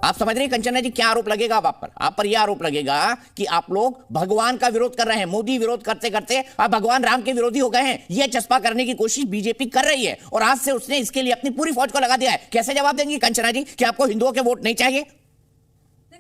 आप समझ रहे हैं कंचना जी क्या आरोप लगेगा अब आप पर यह आरोप लगेगा कि आप लोग भगवान का विरोध कर रहे हैं। मोदी विरोध करते करते आप भगवान राम के विरोधी हो गए हैं। यह चस्पा करने की कोशिश बीजेपी कर रही है और आज से उसने इसके लिए अपनी पूरी फौज को लगा दिया है। कैसे जवाब देंगी कंचना जी कि आपको हिंदुओं के वोट नहीं चाहिए?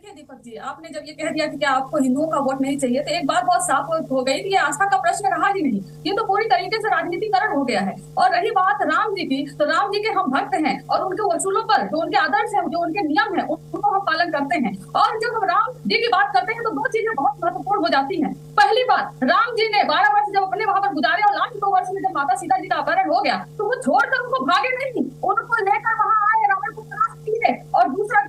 दीपक जी, आपने जब ये कह दिया कि क्या आपको हिंदुओं का वोट नहीं चाहिए, तो एक बात बहुत साफ हो गई कि ये आस्था का प्रश्न रहा ही नहीं। ये तो पूरी तरीके से राजनीतिकरण हो गया है। और रही बात राम जी की, तो राम जी के हम भक्त हैं और उनके उसूलों पर जो उनके आदर्श है, जो उनके नियम है, उनको हम पालन करते हैं। और जब हम राम जी की बात करते हैं तो दो चीजें बहुत महत्वपूर्ण हो जाती है। पहली बात, राम जी ने 12 वर्ष जब अपने वहां पर गुजारे और लास्ट 2 वर्ष में जब माता सीता जी का अपहरण हो गया तो वो छोड़कर उनको भागे नहीं, उनको लेकर वहां आए, रावण को परास्त किए। और दूसरा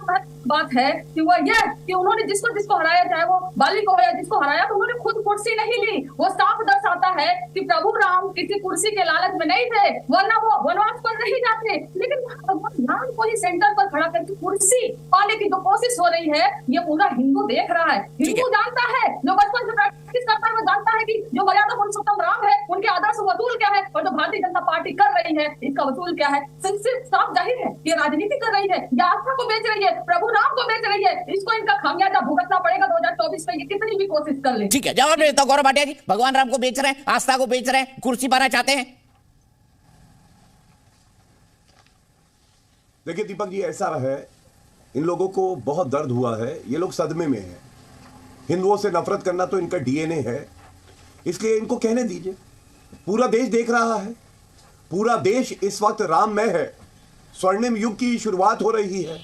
बात है कि वो यह कि उन्होंने जिसको जिसको हराया, चाहे वो बाली को हो या जिसको हराया, तो उन्होंने खुद कुर्सी नहीं ली। वो साफ दर्शाता है कि प्रभु राम किसी कुर्सी के लालच में नहीं थे, वरना वो वनवास पर नहीं जाते। लेकिन भगवान राम को ही सेंटर पर खड़ा करके कुर्सी पाने की जो कोशिश हो रही है, ये पूरा हिंदू देख रहा है। हिंदू जानता है, जो बचपन से प्रैक्टिस करता है वो जानता है कि जो मर्यादा पुरुषोत्तम राम है उनके आदर्श वसूल क्या है और जो भारतीय जनता पार्टी कर रही है इसका वसूल क्या है। सिर्फ साफ जाहिर है कि राजनीति कर रही है, या आस्था को बेच रही है, प्रभु राम को बेच रही है। इसको इनका खामियाजा भुगतना पड़ेगा 2024 में, ये कितनी भी कोशिश कर ले। ठीक है, जवाब देता हूं गौरव भाटिया जी। भगवान राम को बेच रहे हैं, आस्था को बेच रहे हैं, कुर्सी पाना चाहते हैं। देखिए दीपक जी, ऐसा है, इन लोगों को बहुत दर्द हुआ है, ये लोग सदमे में हैं। हिंदुओं से नफरत करना तो इनका डीएनए है, इसलिए इनको कहने दीजिए। पूरा देश देख रहा है, पूरा देश इस वक्त राममय है। स्वर्णिम युग की शुरुआत हो रही है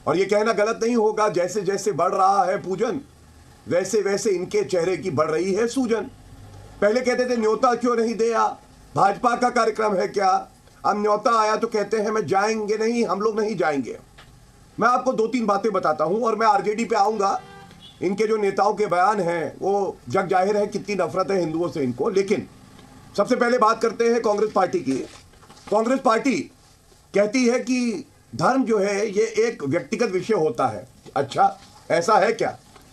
और ये कहना गलत नहीं होगा, जैसे जैसे बढ़ रहा है पूजन वैसे वैसे इनके चेहरे की बढ़ रही है सूजन। पहले कहते थे न्योता क्यों नहीं दिया, भाजपा का कार्यक्रम है क्या। अब न्योता आया तो कहते हैं मैं जाएंगे नहीं, हम लोग नहीं जाएंगे। मैं आपको 2-3 बातें बताता हूं और मैं आरजेडी पे आऊंगा। इनके जो नेताओं के बयान हैं वो जग जाहिर है कितनी नफरत है हिंदुओं से इनको। लेकिन सबसे पहले बात करते हैं कांग्रेस पार्टी की। कांग्रेस पार्टी कहती है कि धर्म जो है ये एक व्यक्तिगत विषय होता है। अच्छा, ऐसा है क्या?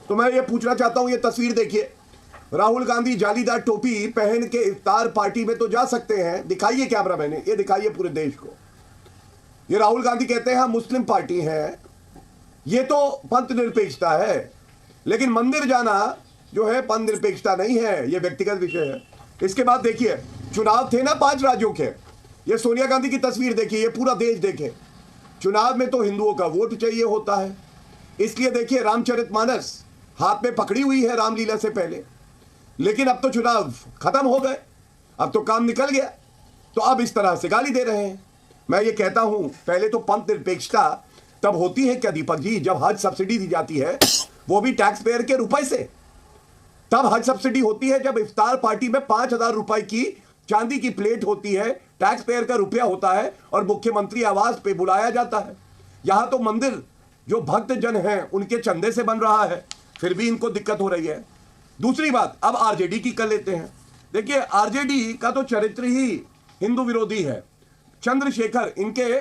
तो मैं ये पूछना चाहता हूं, ये तस्वीर देखिए, राहुल गांधी जालीदार टोपी पहन के इफ्तार पार्टी में तो जा सकते हैं। दिखाइए कैमरा मैन, ये दिखाइए पूरे देश को। ये राहुल गांधी कहते हैं हम मुस्लिम पार्टी है, ये तो पंथ निरपेक्षता है। लेकिन मंदिर जाना जो है पंथ निरपेक्षता नहीं है, ये व्यक्तिगत विषय है। इसके बाद देखिए, चुनाव थे ना 5 राज्यों के, ये सोनिया गांधी की तस्वीर देखिए, ये पूरा देश देखे। चुनाव में तो हिंदुओं का वोट चाहिए होता है, इसलिए देखिए रामचरितमानस हाथ में पकड़ी हुई है रामलीला से पहले। लेकिन अब तो चुनाव खत्म हो गए, अब तो काम निकल गया, तो अब इस तरह से गाली दे रहे हैं। मैं ये कहता हूं, पहले तो पंथ निरपेक्षता तब होती है क्या दीपक जी, जब हज सब्सिडी दी जाती है, वो भी टैक्स पेयर के रुपए से। तब हज सब्सिडी होती है जब इफ्तार पार्टी में 5,000 रुपए की चांदी की प्लेट होती है, टैक्स पेयर का रुपया होता है और मुख्यमंत्री आवास पे बुलाया जाता है। यहां तो मंदिर जो भक्त जन हैं उनके चंदे से बन रहा है, फिर भी इनको दिक्कत हो रही है। दूसरी बात, अब आरजेडी की कर लेते हैं। देखिए, आरजेडी का तो चरित्र ही हिंदू विरोधी है। चंद्रशेखर इनके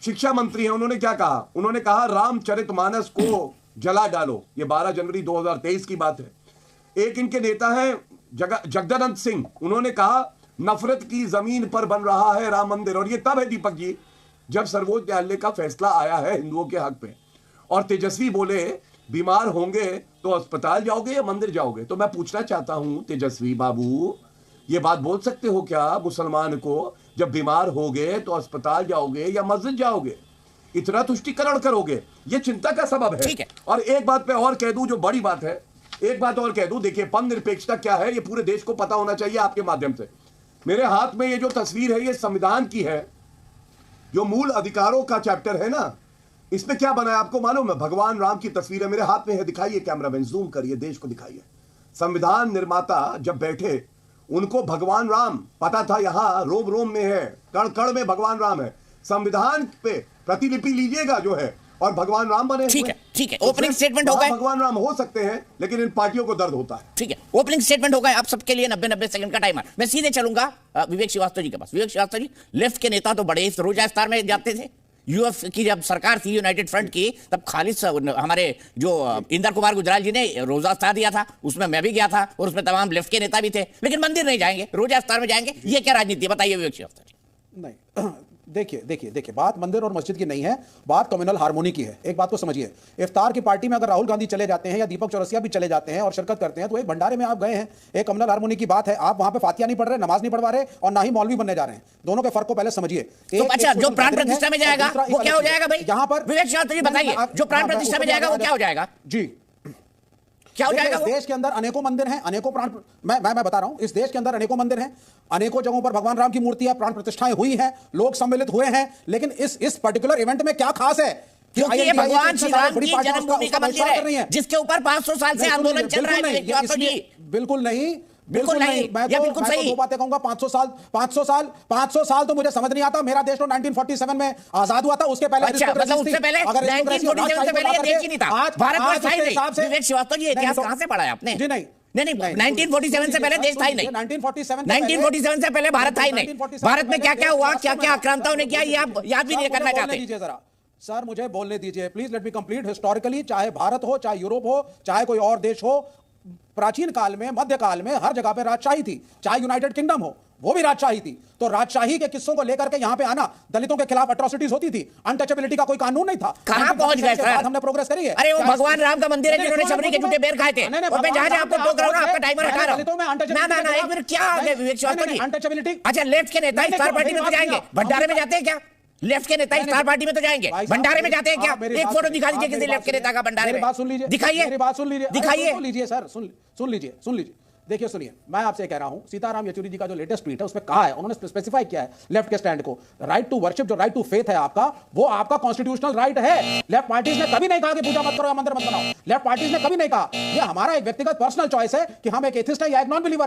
शिक्षा मंत्री हैं, उन्होंने क्या कहा? उन्होंने कहा रामचरितमानस को जला डालो। ये 12 जनवरी 2023 की बात है। एक इनके नेता हैं जगदानंद सिंह, उन्होंने कहा नफरत की जमीन पर बन रहा है राम मंदिर। और ये तब है दीपक जी जब सर्वोच्च न्यायालय का फैसला आया है हिंदुओं के हक पे। और तेजस्वी बोले बीमार होंगे तो अस्पताल जाओगे या मंदिर जाओगे। तो मैं पूछना चाहता हूं तेजस्वी बाबू, ये बात बोल सकते हो क्या मुसलमान को, जब बीमार होगे तो अस्पताल जाओगे या मस्जिद जाओगे? इतना तुष्टिकरण करोगे, ये चिंता का सबब है। और एक बात मैं और कह दूं जो बड़ी बात है, एक बात और कह दूं, देखिए पंथ निरपेक्षता क्या है ये पूरे देश को पता होना चाहिए आपके माध्यम से। मेरे हाथ में ये जो तस्वीर है ये संविधान की है, जो मूल अधिकारों का चैप्टर है ना, इसमें क्या बना है आपको मालूम है? भगवान राम की तस्वीर है, मेरे हाथ में है, दिखाइए कैमरामैन, जूम करिए, देश को दिखाइए। संविधान निर्माता जब बैठे उनको भगवान राम पता था, यहां रोम रोम में है, कण कण में भगवान राम है। संविधान पे प्रतिलिपि लीजिएगा जो है और भगवान राम बने। ठीक है, ठीक है, ओपनिंग स्टेटमेंट हो गए। भगवान राम हो सकते हैं लेकिन इन पार्टियों को दर्द होता है। ठीक है, ओपनिंग स्टेटमेंट हो गए आप सबके लिए। 90 सेकंड का टाइमर। मैं सीधे चलूंगा विवेक श्रीवास्तव जी के पास। विवेक श्रीवास्तव जी, लेफ्ट के नेता तो बड़े रोजा इफ्तार में जाते थे। यूएफ की जब सरकार थी यूनाइटेड फ्रंट की, तब खालिद हमारे जो इंदर कुमार गुजराल जी ने रोजा इफ्तार दिया था, उसमें मैं भी गया था और उसमें तमाम लेफ्ट के नेता भी थे। लेकिन मंदिर नहीं जाएंगे, रोजा इफ्तार में जाएंगे, ये क्या राजनीति है? बताइए विवेक श्रीवास्तव जी। नहीं, देखिए बात मंदिर और मस्जिद की नहीं है, बात कम्युनल हार्मोनी की है। एक बात को समझिए, इफ्तार की पार्टी में अगर राहुल गांधी चले जाते हैं या दीपक चौरसिया भी चले जाते हैं और शिरकत करते हैं, तो एक भंडारे में आप गए हैं, एक कम्युनल हार्मोनी की बात है। आप वहां पे फातिया नहीं पढ़ रहे, नमाज नहीं पढ़वा रहे और ना ही मौलवी बनने जा रहे हैं। दोनों के फर्क को पहले समझिए। तो अच्छा, जो प्राण प्रतिष्ठा में जाएगा वो क्या हो जाएगा भाई? यहाँ पर विवेक शास्त्री जी बताइए, जो प्राण प्रतिष्ठा में जाएगा वो क्या हो जाएगा? जी, क्या हो जाएगा? इस देश के अंदर अनेकों मंदिर हैं, अनेकों प्राण, मैं बता रहा हूं, इस देश के अंदर अनेकों मंदिर हैं, अनेकों जगहों पर भगवान राम की मूर्ति है, प्राण प्रतिष्ठाएं हुई हैं, लोग सम्मिलित हुए हैं, लेकिन इस पर्टिकुलर इवेंट में क्या खास है? क्योंकि ये भगवान श्री राम की जन्मभूमि का मंदिर है, जिसके ऊपर 500 साल से आंदोलन चल रहा है। बिल्कुल नहीं, बिल्कुल नहीं, मैं तो दो बातें कहूंगा। 500 साल तो मुझे समझ नहीं आता। मेरा देश तो 1947 में आजाद हुआ था, उसके पहले अच्छा, मतलब उससे पहले 1947 से पहले ये देश ही नहीं था, भारत में था ही नहीं। विवेक श्रीवास्तव जी, इतिहास कहां से पढ़ा है आपने? जी नहीं, 1947 से पहले देश था ही नहीं। 1947 से पहले भारत था ही नहीं। भारत में क्या क्या हुआ, क्या क्या आक्रांताओं ने किया, ये आप याद भी नहीं करना चाहते। जरा सर मुझे बोलने दीजिए please, let me complete. Historically चाहे भारत हो, चाहे यूरोप हो, चाहे कोई और देश हो, प्राचीन काल में, मध्यकाल में हर जगह पे राजशाही थी। चाहे यूनाइटेड किंगडम हो, वो भी राजशाही थी। तो राजशाही के किस्सों को लेकर के यहां पे आना, दलितों के खिलाफ अट्रॉसिटीज होती थी, अनटचेबिलिटी का कोई कानून नहीं था। कहां पहुंच गए सर? हमने प्रोग्रेस करी है। अरे वो भगवान राम का मंदिर है जिन्होंने शबरी के झूठे बेर खाए थे। और मैं जहां आपको टोक रहा हूं, आपका टाइमर हटा रहा हूं। ना एक मिनट, क्या आ गए विवेक श्रीवास्तव जी? अनटचेबिलिटी। अच्छा, लेफ्ट के नेता स्टार पार्टी में तो जाएंगे, भंडारे में जाते हैं क्या? लेफ्ट के नेता स्टार पार्टी में तो जाएंगे, भंडारे में जाते हैं क्या? एक फोटो दिखा दीजिए किसी लेफ्ट के नेता का भंडारे में। बात सुन लीजिए, दिखाइए, मेरी बात सुन लीजिए, दिखाइए। सुन लीजिए सर, सुन लीजिए। देखिए सुनिए, मैं आपसे कह रहा हूं, सीताराम येचुरी जी का जो लेटेस्ट ट्वीट है उसमें कहा है, उन्होंने स्पेसिफाई किया है लेफ्ट के स्टैंड को। राइट टू वर्शिप, जो राइट टू फेथ है आपका, वो आपका कॉन्स्टिट्यूशनल राइट है। लेफ्ट पार्टीज ने कभी नहीं कहा कि पूजा मत करो या मंदिर मत बनाओ। लेफ्ट पार्टीज ने कभी नहीं कहा। ये हमारा एक व्यक्तिगत पर्सनल चॉइस है कि हम एक एथिस्ट है या एक नॉन बिलीवर है।